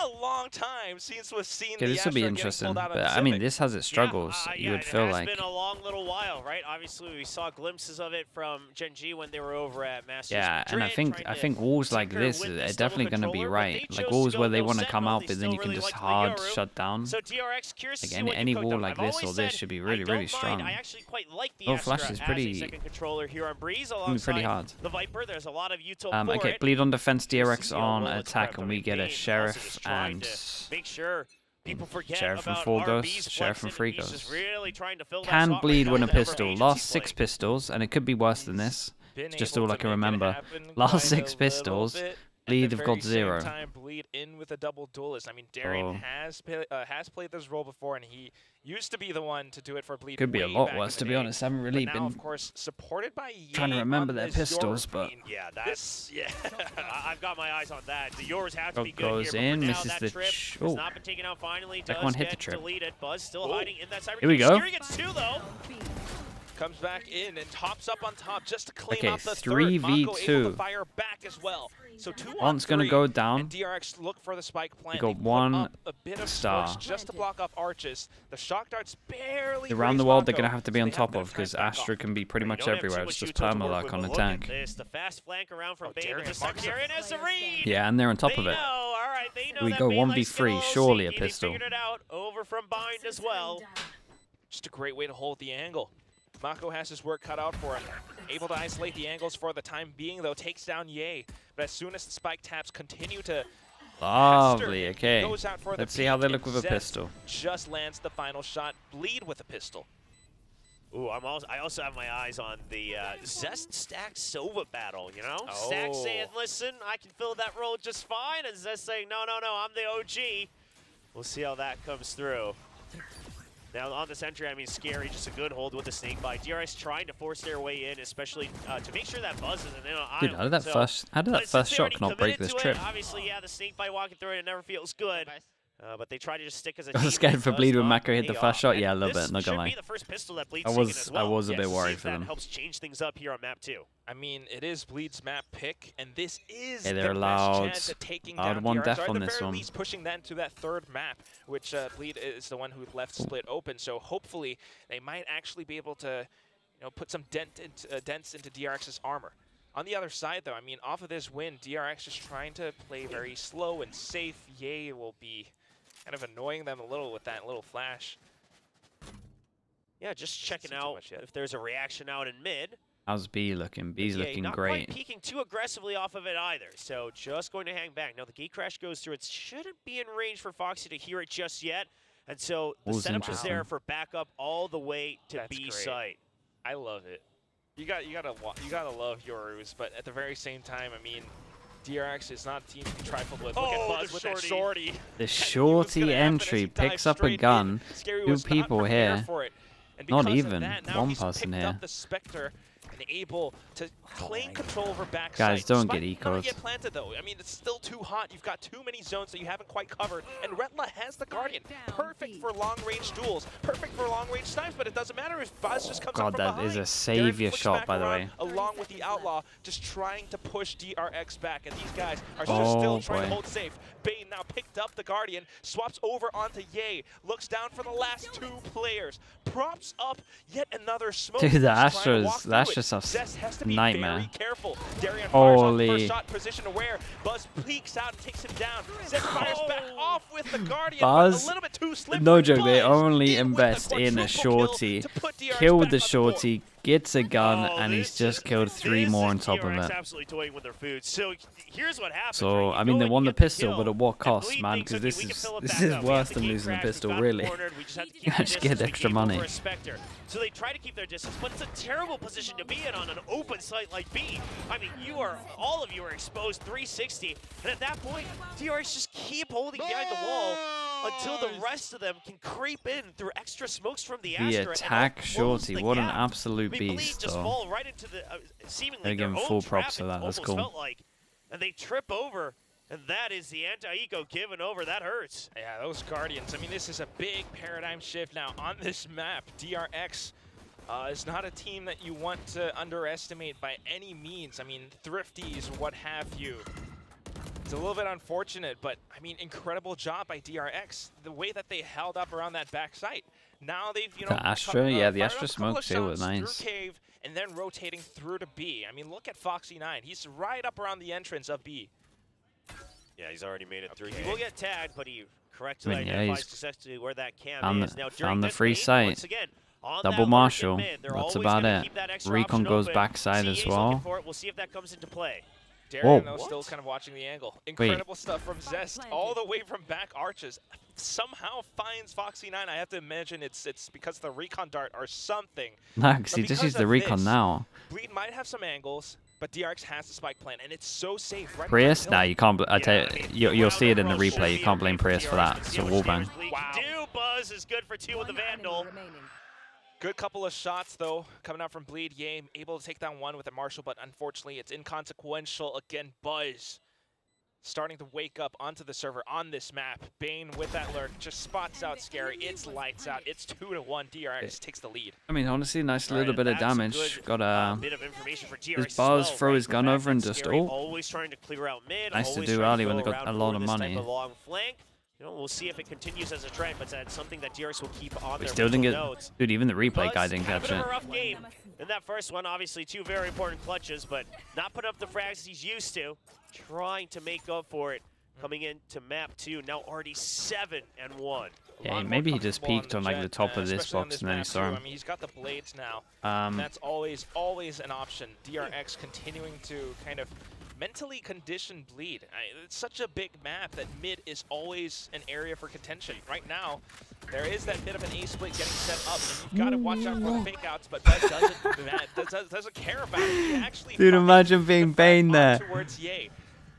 a long time since we've seen Okay, the this will be Astra getting interesting, pulled out of but the I mean, Civic. this has its struggles. You would feel like. It's been a long little while, right? Obviously, we saw glimpses of it from Gen G when they were over at Masters. Yeah, and Madrid, I think walls like this are definitely going to be right. Like walls where they want to come out, but then you can just hard shut down. So DRX, curious to see Like what any you cooked wall up. like I've this or always this said should be I really, don't really strong. mind. I actually quite like the Oh, Astra Flash is as pretty- a second controller here on Breeze pretty alongside hard. the Viper. There's a lot of util for Okay, it. bleed on defense, DRX CEO on will attack, accept. and I we mean, get a Bane also sheriff just trying and to make sure people forget sheriff and about full RB's ghost, sheriff and flexing, free he's just ghost. really trying to fill that Can slot bleed right with now a with the pistol. agency Last play. 6 pistols, and it could be worse than this. Been It's just able all to I can make it remember. happen Last quite 6 a little pistols, bit. bleed At the have got very 0. same time, bleed in with a double duelist. I mean, Darian has played this role before, and he used to be the one to do it for bleed. Could be a way lot back worse, in to the be day. honest. I haven't But really now, been of course, supported by trying to Ye remember on their this pistols, York. but I mean, Yeah, that's I've got my eyes on that. The yours have to be good goes here, in, but for now, misses that the trip ch- has oh. not been taken out. Finally, That does one hit the get trip. deleted. Buzz still hiding in that cyber. Here we go. Skiri gets 2 though. comes back in and tops up on top just to claim Okay, out the 3v2. third. Mako able to fire back as well. So 2 on One's going to 3, go and down. DRX look for the spike plant. got They put one up a bit of star. smokes just to block off arches. The shock darts barely Around the graze world, they're Mako, going to have to be so on they have a top bit of, time because to back Astra off. can be pretty You much don't have too everywhere. much It's just util to work permaluck with, on but look at attack. this, the fast flank around from Bane Darian with the marks second Darian has the read. Yeah, and they're on top They of it. know, all right, they know We that go Bane likes 1v3, to surely a see. pistol. They figured it out over from Bind as well. Just a great way to hold the angle. Mako has his work cut out for him. Able to isolate the angles for the time being, though, takes down Ye. But as soon as the spike taps continue to Lovely, He okay. goes out for the Let's see how they peek, look with a and Zest pistol. just lands the final shot. Bleed with a pistol. Ooh, I also have my eyes on the Zest Stack Sova battle, you know? Stack saying, listen, I can fill that role just fine, and Zest saying, no, I'm the OG. We'll see how that comes through. Now, on this entry, I mean, Scary, just a good hold with the snake bite. DRX trying to force their way in, especially to make sure that Buzz isn't in on Dude, how did that first shot not break this trip? Obviously, yeah, the snake bite walking through it never feels good. But they try to just stick as a I team. was scared for It Bleed does when not Mako hit the pay first off. shot. And Yeah, a little this bit, not gonna should lie. be the first pistol that Bleed's I taken was as well. a bit See worried if for that them. helps change things up here on map 2. I mean, it is Bleed's map pick, and this is Hey, the they're best allowed- chance at taking allowed down one DRX, death or at on the this very one. least pushing that to that third map, which Bleed is the one who left split open. So hopefully they might actually be able to, put some dents into DRX's armor. On the other side, though, I mean, off of this win, DRX just trying to play very slow and safe. Ye will be kind of annoying them a little with that little flash. Yeah, just checking out if there's a reaction out in mid. How's B looking? B's Yeah, looking not great. quite peeking too aggressively off of it either, so just going to hang back. Now the gate crash goes through. It shouldn't be in range for Foxy to hear it just yet, and so the Ooh, setup is interesting. there for backup all the way to That's B great. site. I love it. You gotta love Yorus, but at the very same time, I mean, DRX is not a team to be trifled with. Look at Buzz with that shorty. The shorty entry picks up a gun. 2 people here. Not even one person here. Up the Spectre and able to claim control over backside. Guys, don't Spike get not ecoed. yet planted though. I mean, it's still too hot. You've got too many zones that you haven't quite covered. And Retla has the Guardian, perfect for long-range duels, perfect for long-range snipes. But it doesn't matter if Buzz just comes up God, from that behind. is a Derek savior flicks shot, back by the around way. Along with the Outlaw, just trying to push DRX back, and these guys are Oh, still trying to boy. hold safe. Bane now picked up the Guardian, swaps over onto Ye, looks down for the last 2 players, props up yet another smoke. Dude, the He's trying to Astros- walk the through it. Astros are Zest has to be nightmare. very careful. Darian fires off the Holy. first shot, position aware. Buzz peeks out and takes him down. Zest fires back off with the Guardian, Buzz, but a little bit too slippery. no joke, they Buzz only in with the invest in a quadruple shorty, kill to put DRX kill back the on board. shorty, gets a gun, Oh, and he's this just is- killed 3 this more is on top of DRX it. absolutely toying with their food. So here's what happens. So, right? I You mean, go they and won you the get the pistol, kill, but at what and cost, Bleed man? thinks, Because okay, this we can fill it is back up. We have worse the than gate losing the crash, we've pistol, got really. cornered, we just have to keep You our actually get distance, we extra gave money. over a Spectre. So they try to keep their distance, but it's a terrible position to be in on an open site like B. I mean, all of you are exposed 360, and at that point, DRX just keep holding behind the wall until the rest of them can creep in through extra smokes from the Astra. The and attack close shorty, the what an gap. absolute I mean, Bleed beast, just though. fall right into the seemingly Gotta give their him own full trap, props for it that, that's almost cool. felt like. And they trip over, and that is the anti-eco given over. That hurts. Yeah, those Guardians. I mean, this is a big paradigm shift now on this map. DRX is not a team that you want to underestimate by any means. I mean, Thrifties, what have you. It's a little bit unfortunate, but I mean, incredible job by DRX. The way that they held up around that back site. Now they've, you know, the Astra, yeah, the Astra smokes here was nice. Through cave and then rotating through to B. I mean, look at Foxy9. He's right up around the entrance of B. Yeah, he's already made it through. He will get tagged, but he correctly I mean, identifies successfully where that cam is. Now, on the free site. Once again, Double Marshall. That's about it. Recon goes backside as well. We'll see if that comes into play. Darren, though, still kind of watching the angle. Incredible stuff from Zest, all the way from back arches. Somehow finds Foxy9. I have to imagine it's because of the recon dart or something. No, because he just used the recon now. Bleed might have some angles, but DRX has the spike plan, and it's so safe. Right Prius? Nah, you can't. I tell you, you'll see it in the replay. You can't blame Prius for that. It's a wallbang. Wow. Buzz is good for 2 with the Vandal. Good couple of shots, though, coming out from Bleed. Yay, able to take down 1 with a Marshall, but unfortunately, it's inconsequential. Again, Buzz starting to wake up onto the server on this map. Bane with that lurk just spots out Scary. It's lights out. It's 2-1. DRX takes the lead. I mean, honestly, nice little bit of damage. Got a bit of information for DRX his bars throw his gun over and just always trying to clear out mid. Nice to do early when they got a lot of money. Long flank. You know, we'll see if it continues as a trend, but that's something that DRX will keep on their still didn't get notes. Dude, even the replay guy didn't catch it. A rough game in that first one. Obviously, 2 very important clutches, but not put up the frags he's used to. Trying to make up for it. Coming into map 2, now already 7-1. Yeah, maybe he just peeked on like the top of this box and then he saw him. I mean, he's got the blades now. That's always an option. DRX continuing to kind of mentally condition Bleed. It's such a big map that mid is always an area for contention. Right now, there is that bit of an A split getting set up, and you've got to watch out for the fake outs, but Buzz doesn't care about it. He actually Dude, imagine being Bane there. Towards Ye.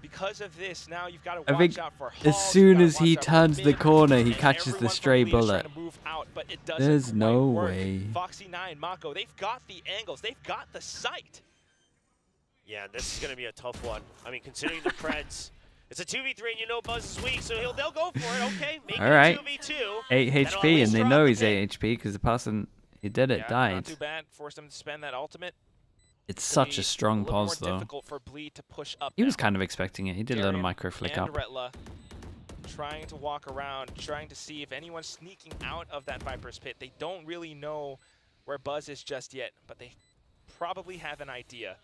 Because of this, now you've got to watch out for Hall, as soon as he turns the corner, he catches the stray bullet. Out, but it There's no work. way. Foxy9, Mako, they've got the angles. They've got the sight. Yeah, this is going to be a tough one. I mean, considering the Preds, it's a 2v3 and you know Buzz is weak, so they'll go for it. Okay, make it a 2v2. 8 HP, and they know he's 8 HP because the person who did it died. Not too bad. Forced him to spend that ultimate. It's such a strong pause, though. For Bleed to push up he was kind of expecting it. He did a little micro flick up. Retla trying to walk around, trying to see if anyone's sneaking out of that Viper's pit. They don't really know where Buzz is just yet, but they probably have an idea.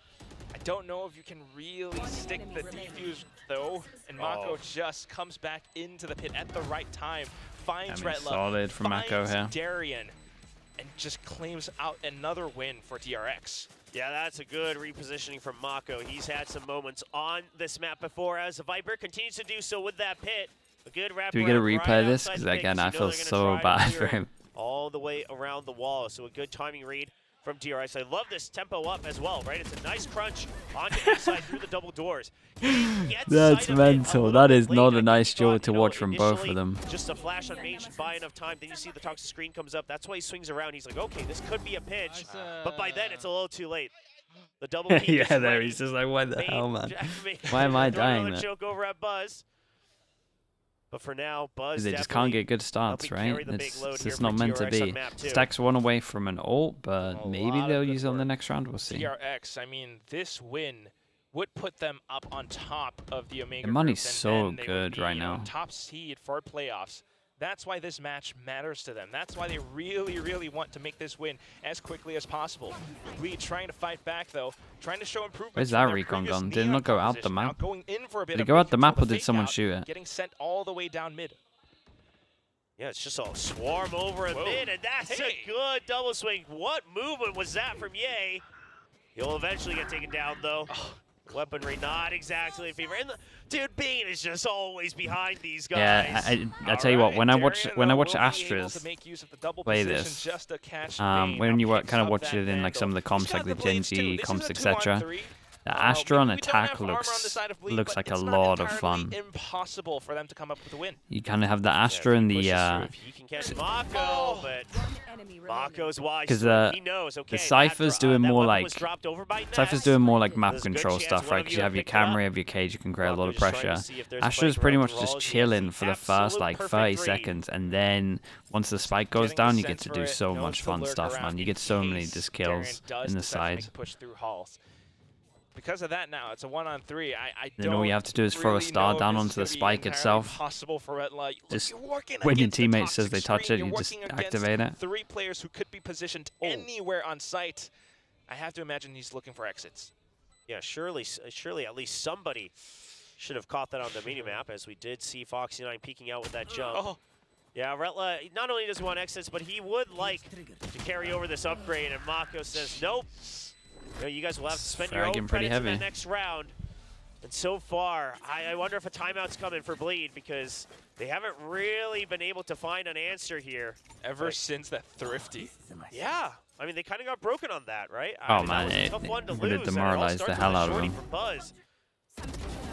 I don't know if you can really stick the defuse, though, and Mako just comes back into the pit at the right time, finds Retla, solid from Mako here. Darian, and just claims out another win for DRX. Yeah, that's a good repositioning from Mako. He's had some moments on this map before as the Viper continues to do so with that pit. A good wrap. Do we get a replay of this? Because again, I feel so bad for him. All the way around the wall, so a good timing read from DRX. I love this tempo up as well, right? It's a nice crunch onto the inside through the double doors. That's mental. That is not a nice joke to watch from both of them. Just a flash on main should buy enough time. Then you see the toxic screen comes up. That's why he swings around. He's like, okay, this could be a pinch. But by then, it's a little too late. The double peek yeah, there he's just like, what the hell, man? Why am I dying? Another choke over at Buzz. But for now, Buzz they just can't get good starts, right? It's just not meant to be. Stacks 1 away from an ult, but maybe they'll use it on the next round. We'll see. DRX, I mean, this win would put them up on top of the Omega. The money's so good right now. Top seed for playoffs. That's why this match matters to them. That's why they really, really want to make this win as quickly as possible. Bleed trying to fight back, though, trying to show improvement. Where's that recon gone? Did it not go out the map? Did it go out the map or did someone shoot it? Getting sent all the way down mid. Yeah, it's just a swarm over at mid, and that's a good double swing. What movement was that from Ye? He'll eventually get taken down, though. Weaponry not exactly in favor. And dude, Bane is just always behind these guys. Yeah, I tell you what, when I watch Astras play this, when you kind of watch it in like some of the comps, like the Genji comps, etc., the Astra on attack looks like a lot of fun. Impossible for them to come up with a win. You kind of have the Astra and the he can catch Mako, but Mako's wise. Because he knows. Okay, the Cypher's doing more like map There's control stuff, right? Because you have your camera, you have your cage, you can create a lot of pressure. Astra's pretty much just chilling for the first like 30 seconds, and then once the spike goes down, you get to do so much fun stuff, man. You get so many just kills in the side. because of that now, it's a 1-on-3. I then all you have to do is throw a star down onto the spike itself. Possible for Redla. Just when your teammate says they touch it, you just activate it. 3 players who could be positioned anywhere on site. I have to imagine he's looking for exits. Yeah, surely at least somebody should have caught that on the minimap, as we did see Foxy9 peeking out with that jump. Oh. Yeah, Redla not only does he want exits, but he would like to carry over this upgrade, and Mako says, nope. You guys will have to spend your own credits in the next round. And so far, I wonder if a timeout's coming for Bleed, because they haven't really been able to find an answer here. Ever since that Thrifty. Yeah. I mean, they kind of got broken on that, right? Oh, man, it would have demoralized the hell out of them. Buzz.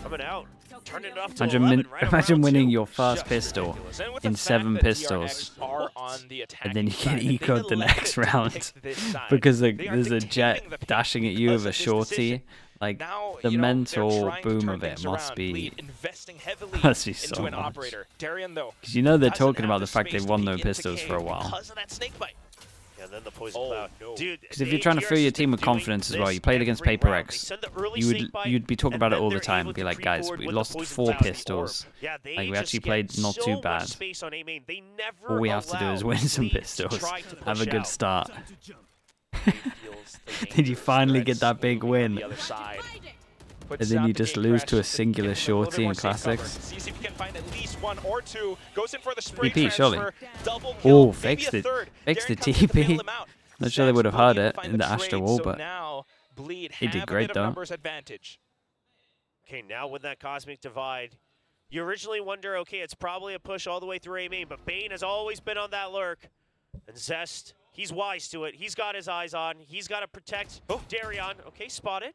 Coming out, turning it off to imagine winning your first pistol in 7 pistols, and then you get eco'd the next round because there's a jet dashing at you with a shorty. Like, the mental boom of it must be so much. Because you know they're talking about the fact they've won no pistols for a while. And then the poison cloud. Because if you're trying to fill your team with confidence as well, you played against Paper X, you'd be talking about it all the time. Be like, guys, we lost 4 pistols. Like, we actually played not too bad. All we have to do is win some pistols. Have a good start. Did you finally get that big win? And then you just lose to a singular shorty in Classics. Sees if he can find at least 1 or 2. Goes in for the spring TP, surely. Oh, fixed it. Fixed the TP. Not sure they would have heard it in the Astra wall, but he did great though. Okay, now with that Cosmic Divide, you originally wonder, okay, it's probably a push all the way through A main, but Bane has always been on that lurk. And Zest, he's wise to it. He's got his eyes on. He's got to protect Darion. Okay, spotted.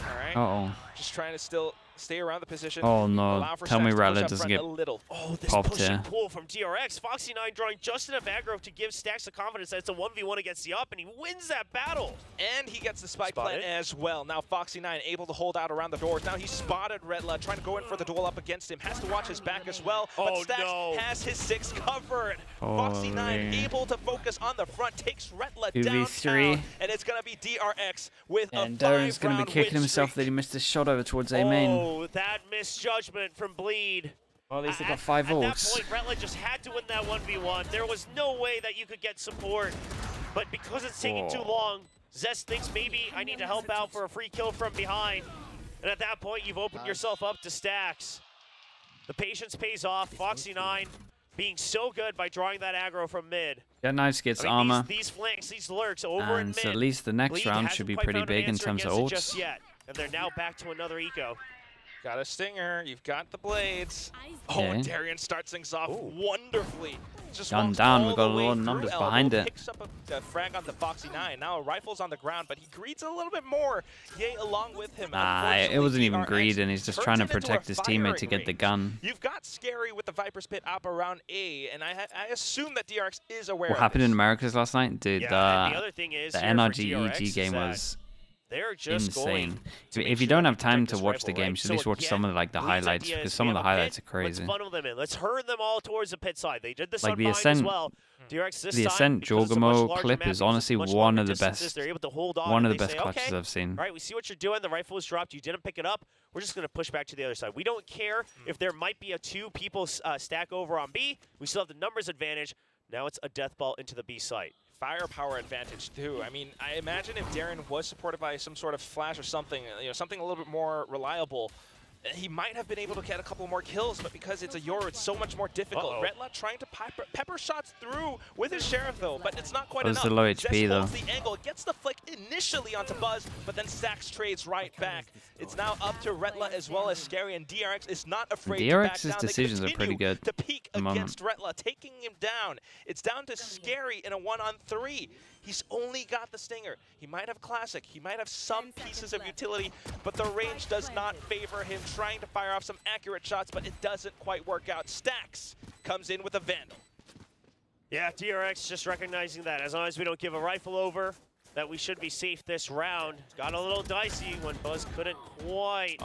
All right. Uh-oh. Just trying to still stay around the position. Oh no, tell me Rattler doesn't get this popped push and pull from DRX. Foxy9 drawing just enough aggro to give Stacks the confidence that it's a 1v1 against the up, and he wins that battle. And he gets the spike plant as well. Now Foxy9 able to hold out around the doors. Now he's spotted Redla, trying to go in for the duel up against him. Has to watch his back as well, but Stacks has his 6 covered. Foxy9 able to focus on the front, takes Redla downtown, and it's going to be DRX with a 5-round Darren's going to be kicking himself that he missed his shot over towards A main. Oh, that misjudgment from Bleed. Well, at least they got 5 ults. At that point, Redla just had to win that 1v1. There was no way that you could get support. But because it's taking too long, Zest thinks maybe I need to help out for a free kill from behind. And at that point, you've opened yourself up to Stacks. The patience pays off. Foxy9 being so good by drawing that aggro from mid. Yeah, Knives gets armor. These flanks, these lurks over in mid. So at least the next round should be pretty big in terms of ults. Just yet. And they're now back to another eco. Got a stinger, you've got the blades. Oh, and Darion starts things off wonderfully. Just gun down, we've got a lot of numbers behind it. Picks up a frag on the Foxy9. Now a rifle's on the ground, but he greeds a little bit more. Yay, along with him. It wasn't even greed, and he's just trying to protect his teammate to get the gun. You've got Scary with the Viper's Pit up around A, and I assume that DRX is aware What happened in Americas last night? Dude, the other thing is the NRG EG game was they're just insane. If you don't have time to watch the game, you should at least watch some of the highlights, because some of the highlights are crazy. Let's funnel them in. Let's herd them all towards the pit side. They did this like the Ascent, as well. The Ascent Jorgamo clip is honestly one of the best, one of the best clutches I've seen. All right, we see what you're doing. The rifle was dropped. You didn't pick it up. We're just going to push back to the other side. We don't care if there might be a 2 people stack over on B. We still have the numbers advantage. Now it's a death ball into the B site. Firepower advantage too. I mean, I imagine if Darren was supported by some sort of flash or something, something a little bit more reliable, he might have been able to get a couple more kills, but because it's a Yoru, it's so much more difficult. Redla trying to pepper shots through with his Sheriff though, but it's not quite enough. The low HP though. The angle, gets the flick initially onto Buzz, but then Stacks trades right back. It's now up to Redla as well as Scary, and DRX is not afraid to back down. Decisions are pretty good to peek against Redla, taking him down. It's down to Scary in a 1-on-3. He's only got the stinger. He might have classic. He might have some pieces of utility, but the range does not favor him trying to fire off some accurate shots, but it doesn't quite work out. Stacks comes in with a Vandal. Yeah, DRX just recognizing that as long as we don't give a rifle over, that we should be safe this round. Got a little dicey when Buzz couldn't quite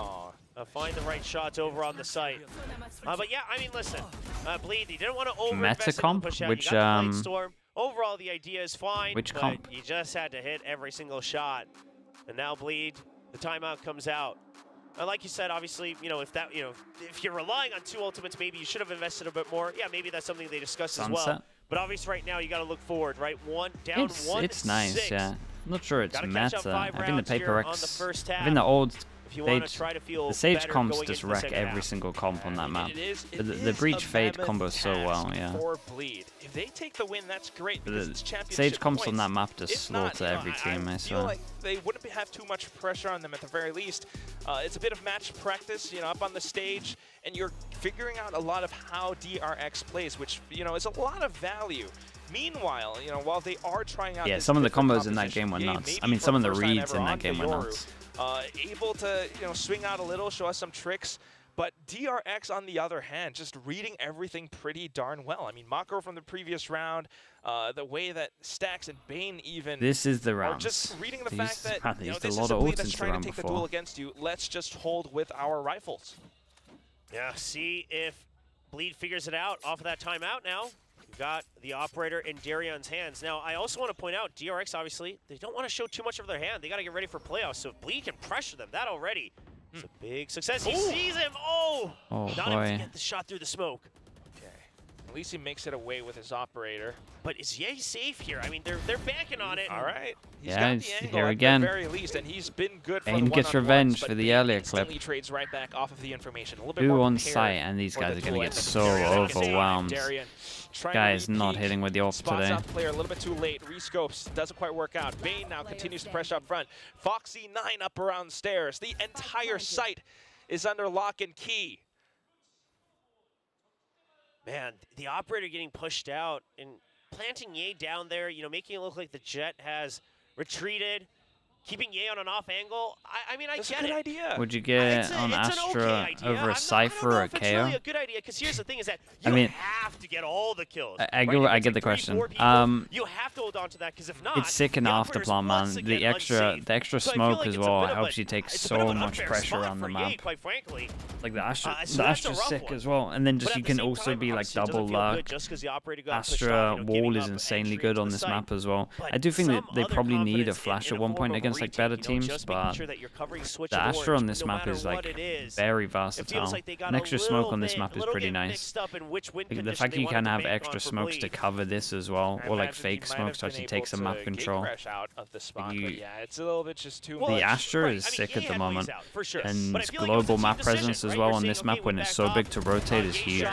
find the right shots over on the site. But yeah, I mean, listen, Bleed, he didn't want to over-invest and push out. Which, overall, the idea is fine, which but comp? you just had to hit every single shot. And now Bleed The timeout comes out. And like you said, obviously, you know, if you're relying on 2 ultimates, maybe you should have invested a bit more. Yeah, maybe that's something they discussed as well. But obviously right now you got to look forward, right? It's nice, yeah. I'm not sure it's meta. I think the Paper X, I think the old the Sage comps just wreck every single comp on that map. The Breach Fade combos so well, yeah. If they take the win, that's great. The Sage comps on that map just slaughter every team, I swear. Like they wouldn't have too much pressure on them at the very least. It's a bit of match practice, you know, up on the stage, and you're figuring out a lot of how DRX plays, which, you know, is a lot of value. Meanwhile, you know, while they are trying out some of the combos in that game were nuts. I mean, some of the reads in that game were nuts. Able to, you know, swing out a little, show us some tricks. But DRX, on the other hand, just reading everything pretty darn well. I mean, Mako from the previous round, the way that Stax and Bane even this is the round. Just reading the fact that, you know, this is a bleed that's trying to take the duel against you. Let's just hold with our rifles. Yeah, see if Bleed figures it out off of that timeout now. We've got the operator in Darion's hands. Now, I also want to point out, DRX, obviously, they don't want to show too much of their hand. They got to get ready for playoffs, so if Bleed can pressure them, that already is a big success. He sees him! Oh not able to get the shot through the smoke. Okay. At least he makes it away with his operator. But is Ye safe here? I mean, they're banking on it. All right. He's got the angle here again. At the very least, and he's been good for Bane gets revenge for the earlier clip. Trades right back off of the information. A little bit 2 more on site, and these guys are going to get so overwhelmed. Guy is not hitting with the AWP today. Spots out the player a little bit too late. Rescopes, doesn't quite work out. Bane now continues to press up front. Foxy 9 up around stairs. The entire site is under lock and key. Man, the operator getting pushed out and planting Ye down there, you know, making it look like the Jet has retreated, keeping Ye on an off angle. I mean, I That's get a good it. idea. Would you get on Astra over a Cypher or a KO? It's really a good idea, because here's the thing is that you have to get all the kills. I get the question. You have to hold on to that, because if not, it's sick in afterplan, man. The extra smoke as well helps you take so much pressure on the map. Quite frankly. Like the Astra's sick as well, and then just you can also be like double luck. Astra wall is insanely good on this map as well. I do think that they probably need a flash at one point against like better teams, but the Astra on this map is like very versatile. An extra smoke on this map is pretty nice. Like, the fact that you can have extra smokes to cover this as well, or like fake smokes to actually take some map control. The Astra is sick at the moment, and its global map presence as well on this map when it's so big to rotate is huge.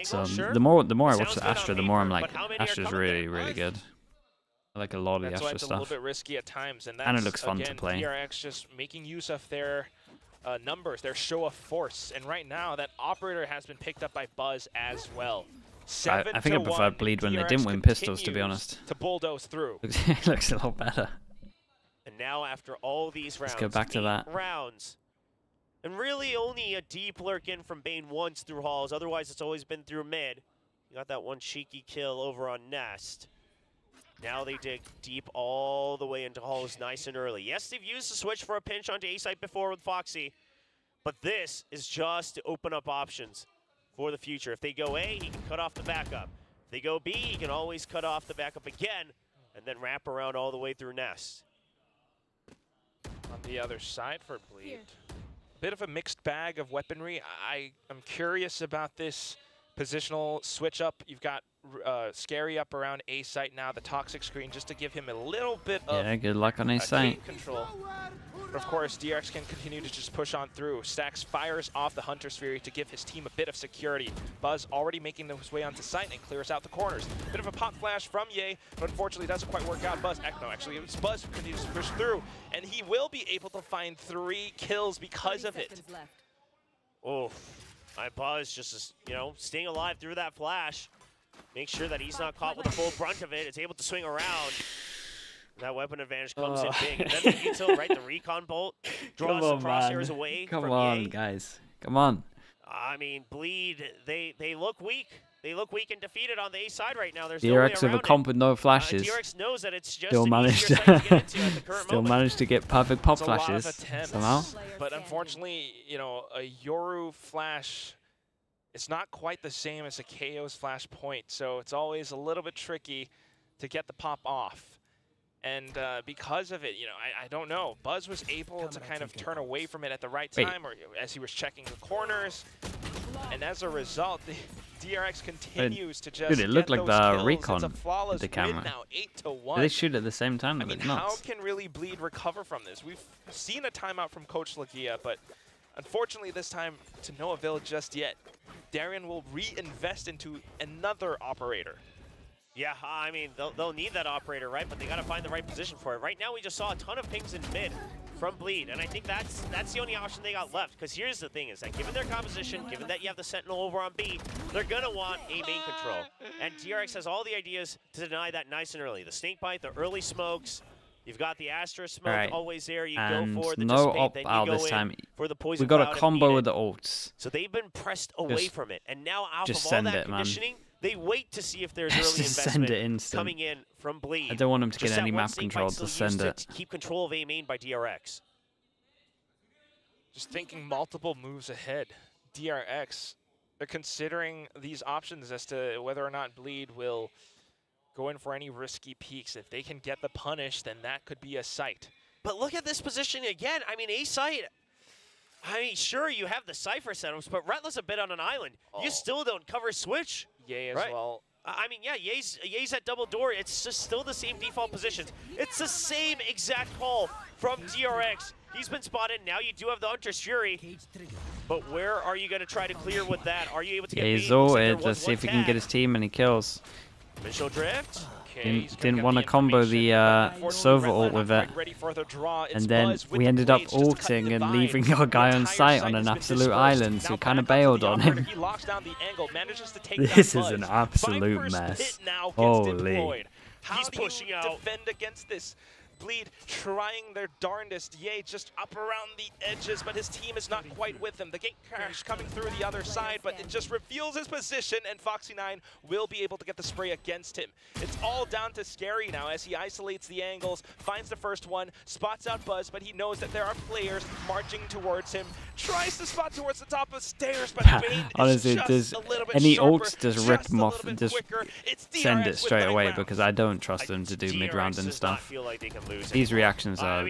So the more I watch the Astra, the more I'm like, Astra's really, really good. I like a lot of the Astra stuff. stuff. A little bit risky at times, and it looks fun to play. DRX just making use of their numbers, their show of force, and right now that operator has been picked up by Buzz as well. I think I prefer Bleed when they didn't win pistols, to be honest. To bulldoze through. It looks a lot better. And now after all these rounds, let's go back to that. And really only a deep lurk in from Bane once through halls. Otherwise, it's always been through mid. You got that one cheeky kill over on Nest. Now they dig deep all the way into halls nice and early. Yes, they've used the switch for a pinch onto A-site before with Foxy. But this is just to open up options for the future. If they go A, he can cut off the backup. If they go B, he can always cut off the backup again and then wrap around all the way through Nest. On the other side for Bleed. A bit of a mixed bag of weaponry. I am curious about this positional switch up. You've got Scary up around A site now, the toxic screen, just to give him a little bit of good luck on A site control. But of course, DRX can continue to just push on through. Stax fires off the Hunter's Fury to give his team a bit of security. Buzz already making his way onto site and clears out the corners. Bit of a pop flash from Ye, but unfortunately doesn't quite work out. Actually, it's Buzz who continues to push through, and he will be able to find 3 kills because of it. Oh, Buzz just, you know, staying alive through that flash. Make sure that he's not caught with the full brunt of it. It's able to swing around. That weapon advantage comes in big. And then the util, right? The recon bolt draws the crosshairs away. Come on, guys. Come on. I mean, Bleed, they look weak. They look weak and defeated on the A side right now. There's DRX with a comp with no flashes. DRX knows that it's just still managed to get perfect pop flashes somehow. But unfortunately, you know, a Yoru flash, it's not quite the same as a KO's flash point, so it's always a little bit tricky to get the pop off. And because of it, you know, I don't know. Buzz was able to kind of turn away from it at the right time, or as he was checking the corners. And as a result, the DRX continues to just Dude, it looked like the kills. recon with the camera. Now, 8-1. Did they shoot at the same time? I mean, how can really Bleed recover from this? We've seen a timeout from Coach Lagia, but unfortunately this time to no avail just yet. Darien will reinvest into another operator. Yeah, I mean, they'll need that operator, right? But they got to find the right position for it. Right now, we just saw a ton of pings in mid from Bleed, and I think that's the only option they got left. Because here's the thing: is that given their composition, given that you have the Sentinel over on B, they're gonna want a main control. And DRX has all the ideas to deny that nice and early. The snake bite, the early smokes. You've got the Astra smoke always there. You and go for the no dissipate, op then you out go this time. For the poison. We got a combo with the ults. So they've been pressed away from it, and now out just of all send that it, conditioning. Man. They wait to see if there's early send it investment coming in from Bleed. I don't want them to get any map control. To send it. To keep control of A main by DRX. Just thinking multiple moves ahead. DRX, they're considering these options as to whether or not Bleed will go in for any risky peaks. If they can get the punish, then that could be a sight. But look at this position again. I mean, A site. I mean, sure, you have the Cypher setups, but Relentless a bit on an island. You still don't cover switch. Yay as right? well. I mean, yeah, Ye's at double door. It's just still the same default positions. It's the same exact call from DRX. He's been spotted. Now you do have the Hunter's Fury. But where are you going to try to clear with that? Are you able to get he's ulted. Let's see if he can get his team any kills. Initial drift. Didn't want to combo the Sova ult with it. And then we ended up ulting and leaving our guy on site on an absolute island, so kind of bailed on him. This is an absolute mess. Holy. He's pushing out. Defend against this. Bleed trying their darndest. Ye just up around the edges, but his team is not quite with him. The gate crash coming through the other side, but it just reveals his position, and Foxy9 will be able to get the spray against him. It's all down to Scary now as he isolates the angles, finds the first one, spots out Buzz, but he knows that there are players marching towards him. Tries to spot towards the top of stairs, but honestly, does any ults just rip them off and just send it straight away, because I don't trust them to do mid-round and stuff. These reactions are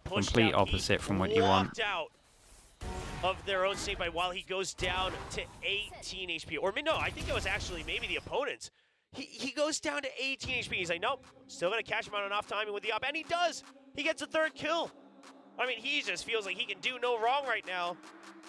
complete opposite from what you want. Out of their own snake bite while he goes down to 18 HP. Or no, I think it was actually maybe the opponents. He goes down to 18 HP. He's like, nope, still gonna catch him on an off timing with the op, and he does. He gets a third kill. I mean, he just feels like he can do no wrong right now.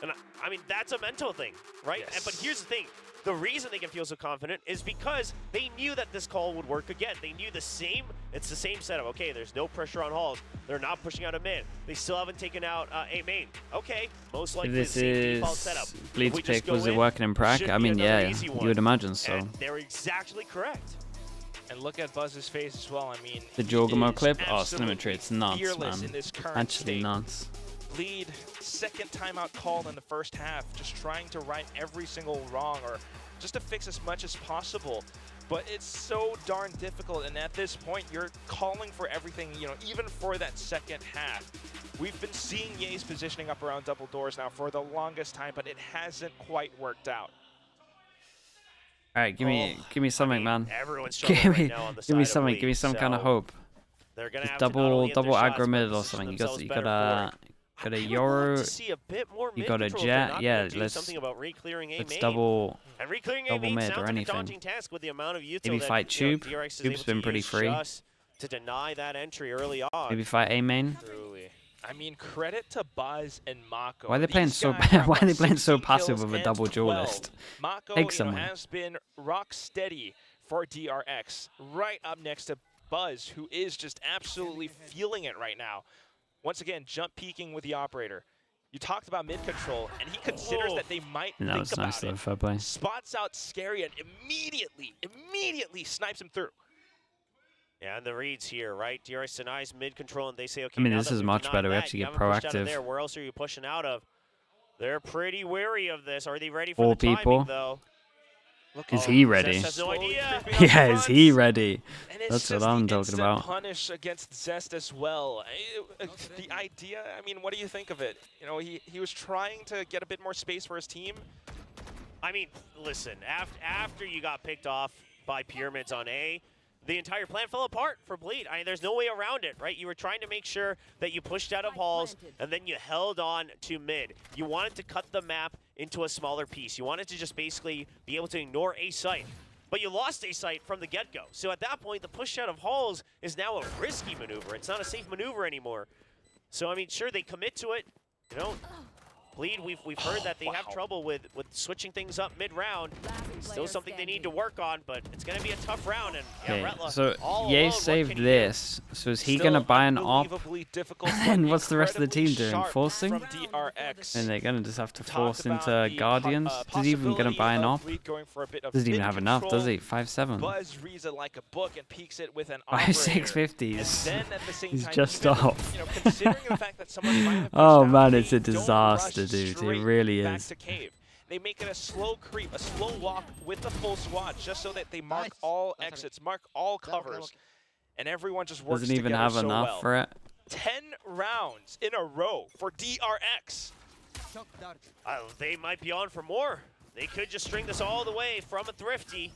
And I mean, that's a mental thing, right? Yes. But here's the thing. The reason they can feel so confident is because they knew that this call would work again. They knew it's the same setup. Okay, there's no pressure on halls. They're not pushing out a mid. They still haven't taken out a main. Okay, most likely this the same is default setup. Bleed's pick. Was it working in prac? I mean, yeah, you would imagine so. And they're exactly correct. And look at Buzz's face as well. I mean, the Jorgamo clip? Oh, Symmetry, it's nuts, man. Actually nuts. Bleed, second timeout called in the first half, just trying to right every single wrong or just to fix as much as possible. But it's so darn difficult, and at this point, you're calling for everything, you know, even for that second half. We've been seeing Ye's positioning up around double doors now for the longest time, but it hasn't quite worked out. All right, give me something, man. Everyone's give me something. Give me some kind of hope. They're gonna have double aggro mid or something. You got a Yoru, you got a Jet, yeah, let's double mid or anything. Maybe fight Tube. Tube's been pretty free. To deny that entry early on. Maybe fight A main. I mean, credit to Buzz and Mako. Why are they playing so Why are they playing so passive with a double duelist? Mako has been rock steady for DRX. Right up next to Buzz, who is just absolutely feeling it right now. Once again, jump peeking with the operator. You talked about mid control, and he considers that they might think about it. Fair play. Spots out Scary and immediately snipes him through. Yeah, and the reads here, right? DRX denies mid control, and they say, okay, I mean, this is much better. We actually get proactive. There. Where else are you pushing out of? They're pretty wary of this. Are they ready for the timing, though? Is he ready? No idea. Yeah, is he ready? That's what I'm talking about. Punish against Zest as well. The idea, I mean, what do you think of it? You know, he was trying to get a bit more space for his team. I mean, listen, after you got picked off by Pyramids on A, the entire plan fell apart for Bleed. I mean, there's no way around it, right? You were trying to make sure that you pushed out of halls, and then you held on to mid. You wanted to cut the map into a smaller piece. You wanted to just basically be able to ignore A site. But you lost A site from the get-go. So at that point, the push out of halls is now a risky maneuver. It's not a safe maneuver anymore. So, I mean, sure, they commit to it. You know, Bleed, we've heard that they have trouble with switching things up mid-round. Still something they need to work on, but it's going to be a tough round. And yeah, Retla, so Ye saved this. So is he going to buy an op? And what's the rest of the team doing? Forcing? From DRX. And they're going to just have to force into Guardians? Is he even going to buy an op? Doesn't even have enough, does he? 5-7. Buzz reads it like a book and peeks it with an 5-6-50s. He's just off. You know, considering the fact that someone might have oh man, it's a disaster, dude. It really is. They make it a slow creep, a slow walk with the full squad, just so that they mark all exits, mark all covers, and everyone just works Doesn't even have enough well. for it. 10 rounds in a row for DRX. They might be on for more. They could just string this all the way from a Thrifty.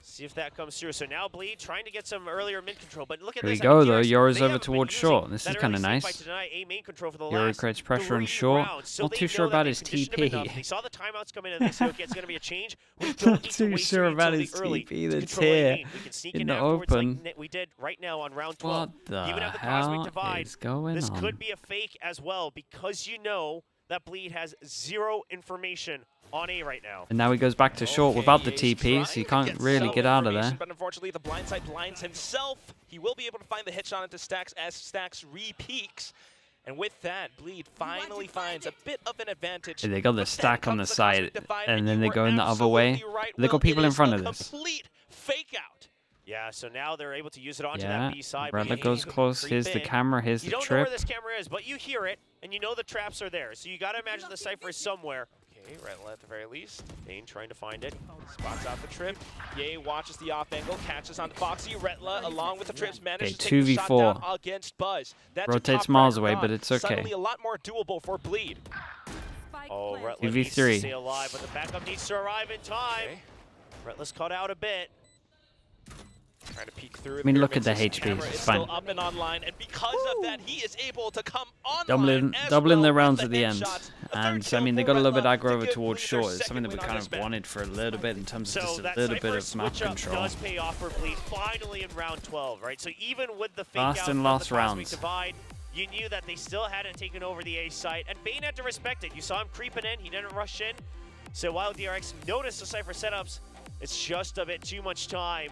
See if that comes through. So now Bleed trying to get some earlier mid control, but look at Here this. we go though. Yora's over towards short. This is kind of nice. Yora creates pressure on short. Not too sure about his TP. They saw the timeouts come in and they said, okay, it's going to be a change. We don't need to wait about his TP that's here in the open. Like we did right now on round 12. What the hell is going on? This could be a fake as well because you know that Bleed has zero information on A right now. And now he goes back to short without the TP, so you can't really get out of there. But unfortunately, the blindside blinds himself. He will be able to find the headshot into Stax as Stax re-peaks. And with that, Bleed finally finds a bit of an advantage. They got the stack on the side, and then they go in the other way. They got people in front of this. Complete fake out. Yeah, so now they're able to use it onto that B side. Retla goes close. Here's the camera. Here's the trip. You don't know where this camera is, but you hear it, and you know the traps are there. So you got to imagine the Cypher is somewhere. Okay, Retla at the very least. Bane trying to find it. Spots out the trip. Ye watches the off angle, catches on Foxy. Retla, along with the trips, manages to take the shot down against Buzz. That's rotates miles away, but it's okay. Suddenly a lot more doable for Bleed. Oh, Retla needs to stay alive, but the backup needs to arrive in time. Okay. Retla's caught out a bit. Trying to peek through. I mean, look at the HP. It's fine. Still up and online, and because of that, he is able to come online. Doubling their rounds at the end. And so, I mean, they got a little bit aggro over towards short. It's something that we kind of wanted for a little bit in terms of just a little bit of map control. Does pay off for Bleed finally in round 12, right? So even with the fake last and last rounds, divide, you knew that they still hadn't taken over the A site, and Bane had to respect it. You saw him creeping in. He didn't rush in. So while DRX noticed the Cypher setups, it's just a bit too much time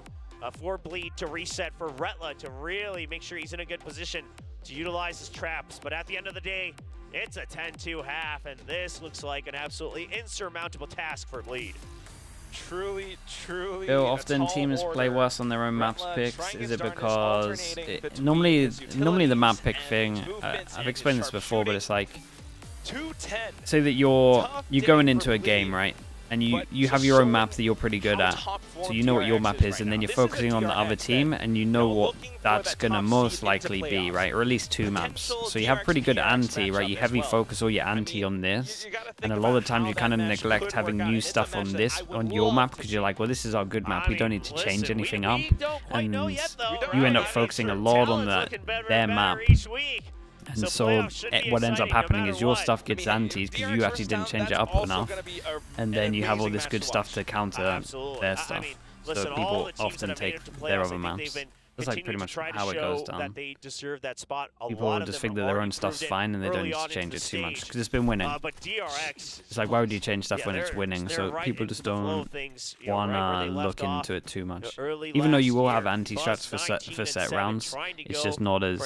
for Bleed to reset, for Retla to really make sure he's in a good position to utilize his traps. But at the end of the day, it's a 10-2 half, and this looks like an absolutely insurmountable task for Bleed. Truly. Often teams play worse on their own maps picks. Is it because normally the map pick thing? I've explained this before, but it's like, say that you're going into a game, right? And you have your own map that you're pretty good at, so you know what your map is, and then you're focusing on the other team, and you know what that's gonna most likely be, right? Or at least two maps. So you have pretty good ante, right? You heavily focus all your ante on this, and a lot of times you kind of neglect having new stuff on this, on your map, because you're like, well, this is our good map, we don't need to change anything up, and you end up focusing a lot on their map. And so what ends up happening is your stuff gets antes because you actually didn't change it up enough, and then you have all this good stuff to counter their stuff. So people often take their other maps. That's like pretty much how it goes down. People just think that their own stuff's fine and they don't need to change it too much because it's been winning. It's like, why would you change stuff when it's winning? So people just don't want to look into it too much. Even though you will have anti-strats for set rounds, it's just not as...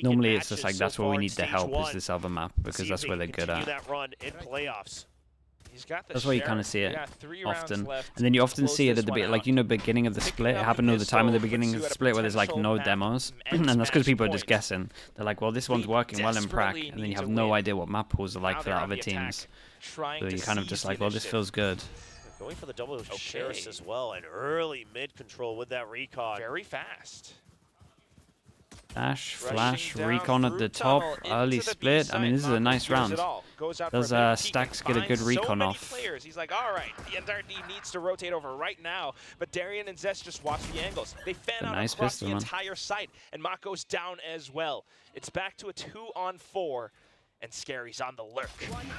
Normally it's just like, that's where we need the help, is this other map, because that's where they're good at. That's why you kind of see it often. And then you often see it at the like, beginning of the split. It happened all the time at the beginning of the split where there's like no demos. And that's because people are just guessing. They're like, well, this one's working well in prac. And then you have no idea what map pools are like for the other teams. So you kind of just like, well, this feels good. Going for the double Sheriffs as well. And early mid control with that recon. Very fast. Dash, flash, recon at the top, early split. I mean, this is a nice round. Does Stacks get a good recon off? He's like, all right, the entire team needs to rotate over right now. But Darian and Zest just watch the angles. They fan out across the entire site, and Mach goes down as well. It's back to a 2-on-4. And Scary's on the lurk.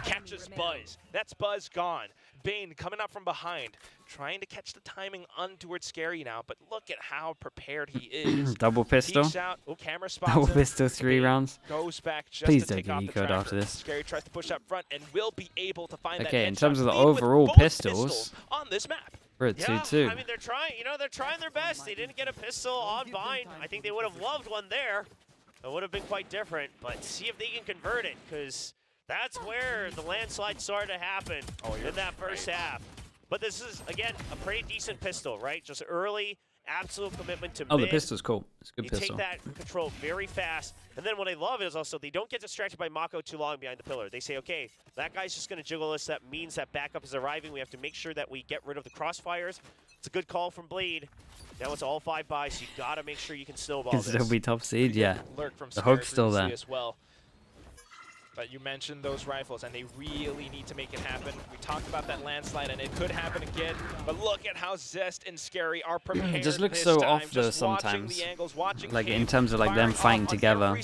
Catches Buzz. That's Buzz gone. Bane coming up from behind. Trying to catch the timing on towards Scary now, but look at how prepared he is. Double pistol. Out. Oh, camera spots Double pistol, 3 rounds. Goes back just Please to don't get E-code after this. Scary tries to push up front and will be able to find that in terms of the overall pistols on this map. We're at 2-2. I mean, they're trying, they're trying their best. They didn't get a pistol on Vine. I think they would have loved one there. It would have been quite different, but see if they can convert it, because that's where the landslide started to happen in that first half. But this is, again, a pretty decent pistol, right? Just early, absolute commitment to mid. The pistol's cool. It's a good pistol. You take that control very fast. And then what I love is also they don't get distracted by Mako too long behind the pillar. They say, okay, that guy's just going to jiggle us. That means that backup is arriving. We have to make sure that we get rid of the crossfires. It's a good call from Bleed. Now it's all 5 buys, so you got to make sure you can snowball this. It'll be top seed, yeah. The hook's still there. As well. But you mentioned those rifles, and they really need to make it happen. We talked about that landslide, and it could happen again. But look at how Zest and Scary are prepared. It just looks so off though sometimes. Like in terms of like them fighting together.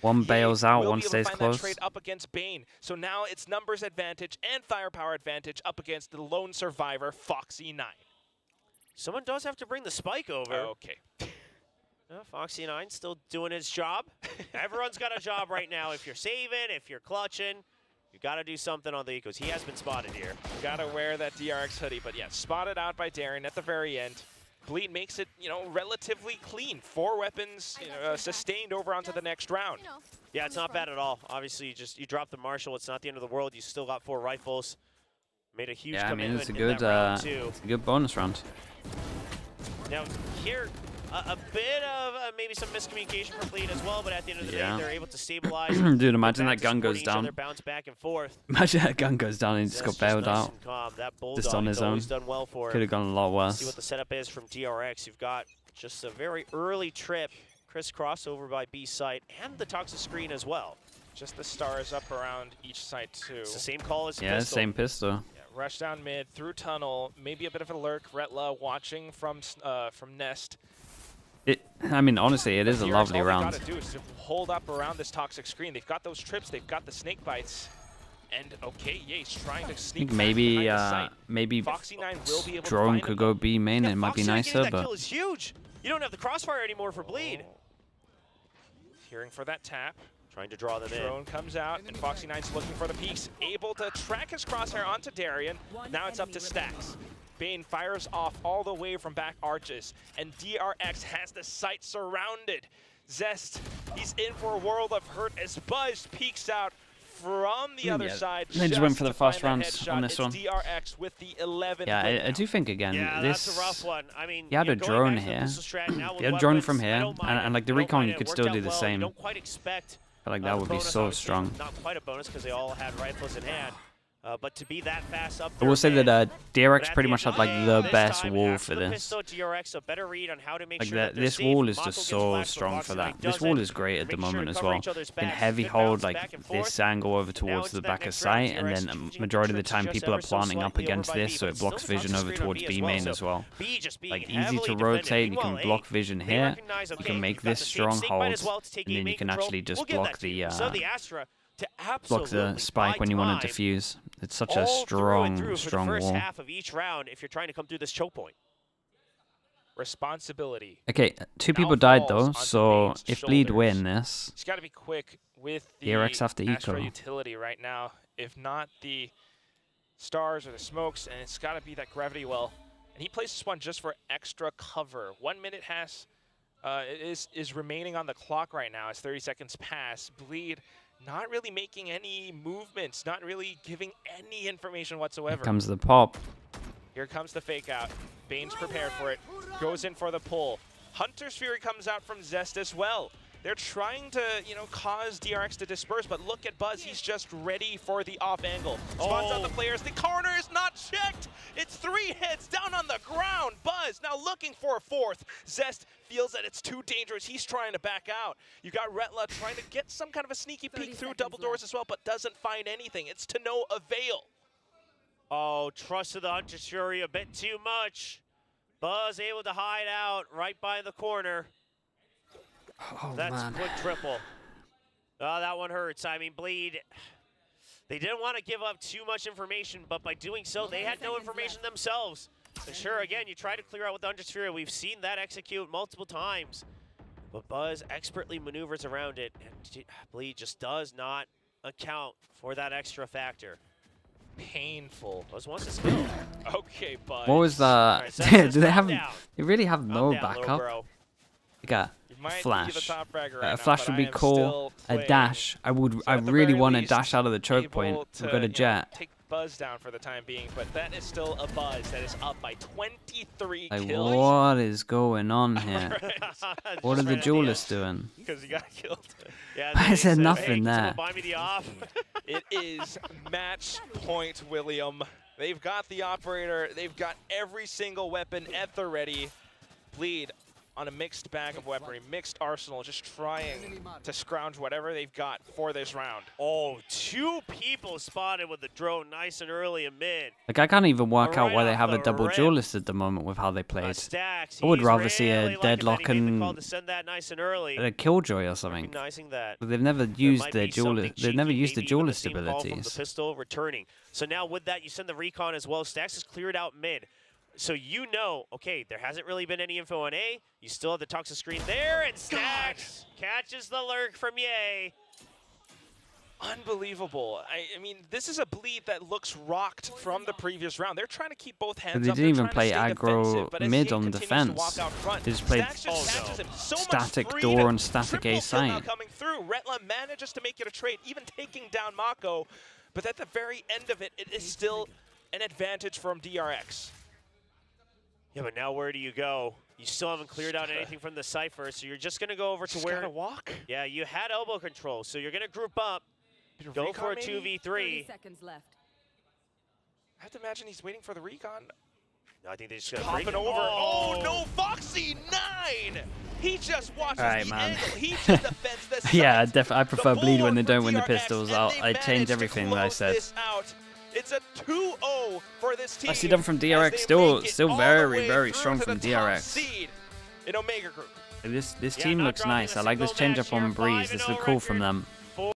One bails out, one stays close. Trade up against Bane. So now it's numbers advantage and firepower advantage up against the lone survivor, Foxy9. Someone does have to bring the spike over. Okay. Foxy9 still doing his job. Everyone's got a job right now. If you're saving, if you're clutching, you got to do something on the ecos. He has been spotted here. Got to wear that DRX hoodie. But yeah, spotted out by Darren at the very end. Bleed makes it, relatively clean. 4 weapons sustained over onto the next round. Yeah, it's not bad at all. Obviously, you drop the Marshal. It's not the end of the world. You still got 4 rifles. Made a huge commitment it's a good, it's a good bonus round. Now here, a bit of maybe some miscommunication for Bleed as well, but at the end of the day, they're able to stabilize. Dude, imagine that gun goes down. Bounce back and forth. Imagine that gun goes down and he just got bailed out. Just on his own. Could have gone a lot worse. See what the setup is from DRX. You've got just a very early trip. Chris crossover by B site and the toxic screen as well. Just the stars up around each side too. It's the same call as pistol. Same pistol. Yeah, rush down mid through tunnel. Maybe a bit of a lurk. Retla watching from Nest. I mean, honestly, it is a lovely round. All they gotta do is to hold up around this toxic screen. They've got those trips. They've got the snake bites. And okay, yeah, he's trying to sneak. Maybe Foxy9 will be able drone could go B main. It might be nicer, but that kill is huge. You don't have the crossfire anymore for Bleed. Hearing for that tap. Trying to draw them in. Drone comes out, and Foxy9's looking for the peaks. Able to track his crosshair onto Darian. Now it's up to Stacks. Bane fires off all the way from back arches, and DRX has the site surrounded. Zest, he's in for a world of hurt as Buzz peeks out from the other side. They just went for the fast rounds on this one. DRX with the 11. Yeah, I do think again. This, that's a rough one. I mean, you had a drone here. You had a drone from here, and like the recon, you could still do the same. Don't quite expect. I feel like that would be so strong. Not quite a bonus because they all had rifles in hand. But to be that fast up I will say that DRX pretty much had like the best wall for this. This wall is just so strong for that. This wall is great at the moment as well. You can heavy hold like this angle over towards the back of site, and then majority of the time people are planting up against this, so it blocks vision over towards B main as well. Like easy to rotate, you can block vision here, you can make this strong hold, and then you can actually just block the spike when you want to defuse. It's such a strong wall. First half of each round if you're trying to come through this choke point. Responsibility. Okay, 2 people died though, so if Bleed win this, he's got to be quick with the DRX after Astra eco utility right now. If not the stars or the smokes, and it's got to be that gravity well. And he plays this one just for extra cover. 1 minute is remaining on the clock right now as 30 seconds pass. Bleed not really making any movements, not really giving any information whatsoever. Here comes the pop. Here comes the fake out. Bane's prepared for it. Goes in for the pull. Hunter's Fury comes out from Zest as well. They're trying to, cause DRX to disperse, but look at Buzz. He's just ready for the off angle. Spots out the players. The corner is not checked. It's 3 hits down on the ground. Buzz now looking for a 4th. Zest feels that it's too dangerous. He's trying to back out. You got Retla trying to get some kind of a sneaky peek through double doors as well, but doesn't find anything. It's to no avail. Oh, trusted the Hunter's Fury a bit too much. Buzz able to hide out right by the corner. Oh, That's man. quick triple. Oh, that one hurts. I mean, Bleed, they didn't want to give up too much information, but by doing so, they had no information themselves. And sure, again, you try to clear out with the Hunter's Fury. We've seen that execute multiple times. But Buzz expertly maneuvers around it, and Bleed just does not account for that extra factor. Painful. Buzz wants to skill. Okay, Buzz. What was that? Right, Do they have? down. They really have no Calm down, little backup. bro. Like a flash. A flash would be cool. A dash. I really want to dash out of the choke point. We've got a jet. Take Buzz down for the time being, but that is still a Buzz that is up by 23 Like, kills. what is going on here? What are the duelists doing? Because he got killed. Yeah, I said hey, nothing there. Buy me the off. It is match point, William. They've got the operator. They've got every single weapon at the ready. Bleed on a mixed bag of weaponry, mixed arsenal, just trying to scrounge whatever they've got for this round. Oh, 2 people spotted with the drone nice and early in mid. Like, I can't even work out why they have a the double rim. duelist at the moment with how they played. Stacks, I would he's rather see a really liking deadlock that he made the and call to send that nice and early. a killjoy or something. Recognizing that. But they've never There used might their be something duelist. They've never cheeky, used the maybe even duelist seam call from the abilities. pistol returning. So now with that, you send the recon as well. Stacks is cleared out mid. So you know, okay, there hasn't really been any info on A. You still have the toxic screen there, and Stacks catches the lurk from Ye. Unbelievable. I mean, this is a Bleed that looks rocked from the previous round. They're trying to keep both hands But they up. didn't even They're play trying to stay aggro defensive, but as mid Ye on continues to defense. walk out front, They just played Stacks just catches him. So much static freedom. door and static Triple A kill now site. coming through. Retla manages to make it a trade, even taking down Mako. But at the very end of it, it is still an advantage from DRX. Yeah, but now where do you go? You still haven't cleared out anything from the Cypher, so you're just going to go over to where... Gotta walk? Yeah, you had elbow control, so you're going to group up, go for a 2v3. 30 seconds left. I have to imagine he's waiting for the recon. No, I think they just got Popping over. Oh, no, Foxy 9! He just watches Alright, the man. angle. He just defends the site. Yeah, I prefer The Bleed when board they for don't win the DRX, pistols. and they I manage change to everything that I close said. this out. It's a 2-0 for this team. I see them from as DRX they still make it still all the very way very through strong to from the top DRX. seed in Omega Group. This Yeah, team not looks dropping nice. a I like this single change up match on here, Breeze. This 5-0 looks cool from record. them.